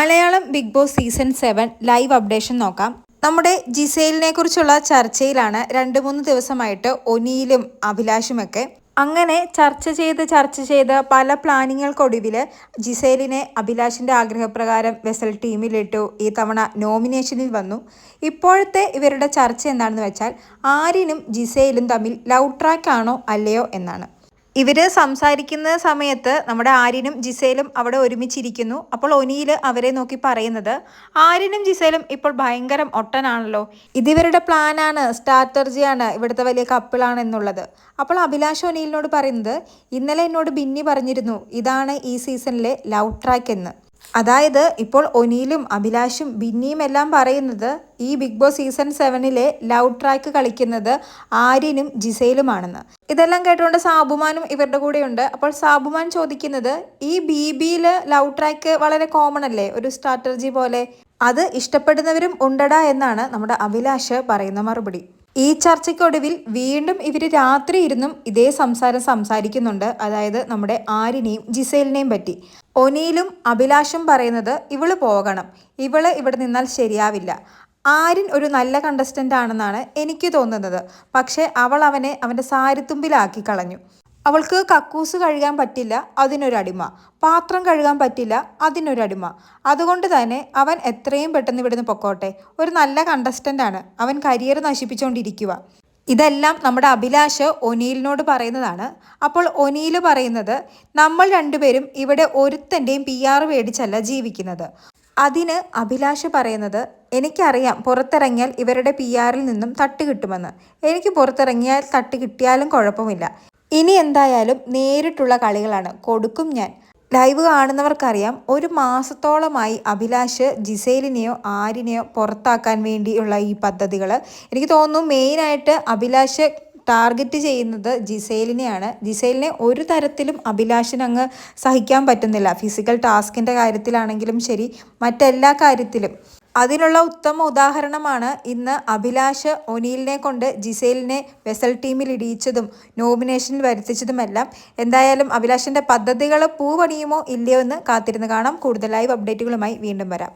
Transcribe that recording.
Malayalam Bigg Boss season 7 live updation നോക്കാം. നമ്മുടെ ജിസേലിനെ കുറിച്ചുള്ള ചർച്ചയിലാണ് 2-3 ദിവസമായിട്ട് ഒനിയിലും അഭിലാഷുമൊക്കെ. അങ്ങനെ ചർച്ച ചെയ്ത് പല പ്ലാനിങ്ങൾക്കൊടുവിൽ ജിസേലിനെ അഭിലാഷിൻ്റെ ആഗ്രഹപ്രകാരം വെസൽ ടീമിലിട്ടു. ഈ തവണ നോമിനേഷനിൽ വന്നു. ഇപ്പോഴത്തെ ഇവരുടെ ചർച്ച എന്താണെന്ന് വെച്ചാൽ ആര്യനും ജിസേലും തമ്മിൽ ലവ് ട്രാക്ക് ആണോ അല്ലയോ എന്നാണ്. ഇവർ സംസാരിക്കുന്ന സമയത്ത് നമ്മുടെ ആര്യനും ജിസേലും അവിടെ ഒരുമിച്ചിരിക്കുന്നു. അപ്പോൾ ഒനിയിൽ അവരെ നോക്കി പറയുന്നത്, ആര്യനും ജിസേലും ഇപ്പോൾ ഭയങ്കര ഒട്ടനാണല്ലോ, ഇതിവരുടെ പ്ലാനാണ്, സ്ട്രാറ്റജിയാണ്, ഇവിടുത്തെ വലിയ കപ്പിളാണ് എന്നുള്ളത്. അപ്പോൾ അഭിലാഷ് ഒനിയിലിനോട് പറയുന്നത്, ഇന്നലെ എന്നോട് ബിന്നി പറഞ്ഞിരുന്നു ഇതാണ് ഈ സീസണിലെ ലവ് ട്രാക്ക് എന്ന്. അതായത് ഇപ്പോൾ ഒനിയിലും അഭിലാഷും ബിന്നിയും എല്ലാം പറയുന്നത് ഈ Bigg Boss season 7 love track കളിക്കുന്നത് ആര്യനും ജിസേലുമാണെന്ന്. ഇതെല്ലാം കേട്ടുകൊണ്ട് സാബുമാനും ഇവരുടെ കൂടെയുണ്ട്. അപ്പോൾ സാബുമാൻ ചോദിക്കുന്നത്, ഈ BBയിൽ ലവ് ട്രാക്ക് വളരെ കോമൺ അല്ലേ, ഒരു സ്ട്രാറ്റജി പോലെ, അത് ഇഷ്ടപ്പെടുന്നവരും ഉണ്ടടാ എന്നാണ് നമ്മുടെ അഭിലാഷ് പറയുന്ന മറുപടി. ഈ ചർച്ചയ്ക്കൊടുവിൽ വീണ്ടും ഇവർ രാത്രി ഇരുന്നും ഇതേ സംസാരിക്കുന്നുണ്ട്. അതായത് നമ്മുടെ ആര്യനെയും ജിസേലിനെയും പറ്റി. ഒനിയിലും അഭിലാഷും പറയുന്നത് ഇവള് പോകണം, ഇവള് ഇവിടെ നിന്നാൽ ശരിയാവില്ല. ആര്യൻ ഒരു നല്ല കണ്ടസ്റ്റൻ്റ് ആണെന്നാണ് എനിക്ക് തോന്നുന്നത്. പക്ഷേ അവൾ അവനെ അവൻ്റെ സാരിത്തുമ്പിലാക്കി കളഞ്ഞു. അവൾക്ക് കക്കൂസ് കഴുകാൻ പറ്റില്ല, അതിനൊരടിമ. പാത്രം കഴുകാൻ പറ്റില്ല, അതിനൊരടിമ. അതുകൊണ്ട് തന്നെ അവൻ എത്രയും പെട്ടെന്ന് ഇവിടുന്ന് പൊക്കോട്ടെ. ഒരു നല്ല കണ്ടസ്റ്റൻ്റ് ആണ്, അവൻ കരിയർ നശിപ്പിച്ചുകൊണ്ടിരിക്കുക. ഇതെല്ലാം നമ്മുടെ അഭിലാഷ് ഒനിയിലിനോട് പറയുന്നതാണ്. അപ്പോൾ ഒനിയിൽ പറയുന്നത്, നമ്മൾ രണ്ടുപേരും ഇവിടെ ഒരുത്തൻ്റെയും PR മേടിച്ചല്ല ജീവിക്കുന്നത്. അതിന് അഭിലാഷ് പറയുന്നത്, എനിക്കറിയാം പുറത്തിറങ്ങിയാൽ ഇവരുടെ PRൽ നിന്നും തട്ട് കിട്ടുമെന്ന്. എനിക്ക് പുറത്തിറങ്ങിയാൽ തട്ട് കിട്ടിയാലും കുഴപ്പമില്ല. ഇനി എന്തായാലും നേരിട്ടുള്ള കളികളാണ്, കൊടുക്കും ഞാൻ. ലൈവ് കാണുന്നവർക്കറിയാം, 1 മാസത്തോളമായി അഭിലാഷ് ജിസേലിനെയോ ആര്യനെയോ പുറത്താക്കാൻ വേണ്ടിയുള്ള ഈ പദ്ധതികൾ. എനിക്ക് തോന്നുന്നു മെയിനായിട്ട് അഭിലാഷ് ടാർഗറ്റ് ചെയ്യുന്നത് ജിസേലിനെയാണ്. ജിസേലിനെ ഒരു തരത്തിലും അഭിലാഷിന് അങ്ങ് സഹിക്കാൻ പറ്റുന്നില്ല. ഫിസിക്കൽ ടാസ്കിൻ്റെ കാര്യത്തിലാണെങ്കിലും ശരി, മറ്റെല്ലാ കാര്യത്തിലും. അതിനുള്ള ഉത്തമ ഉദാഹരണമാണ് ഇന്ന് അഭിലാഷ് ഒനിയിലിനെ കൊണ്ട് ജിസേലിനെ വെസൽ ടീമിൽ ഇടിയിച്ചതും നോമിനേഷനിൽ വരുത്തിച്ചതുമെല്ലാം. എന്തായാലും അഭിലാഷിൻ്റെ പദ്ധതികൾ പൂവണിയുമോ ഇല്ലയോ എന്ന് കാത്തിരുന്ന് കാണാം. കൂടുതൽ ലൈവ് അപ്ഡേറ്റുകളുമായി വീണ്ടും വരാം.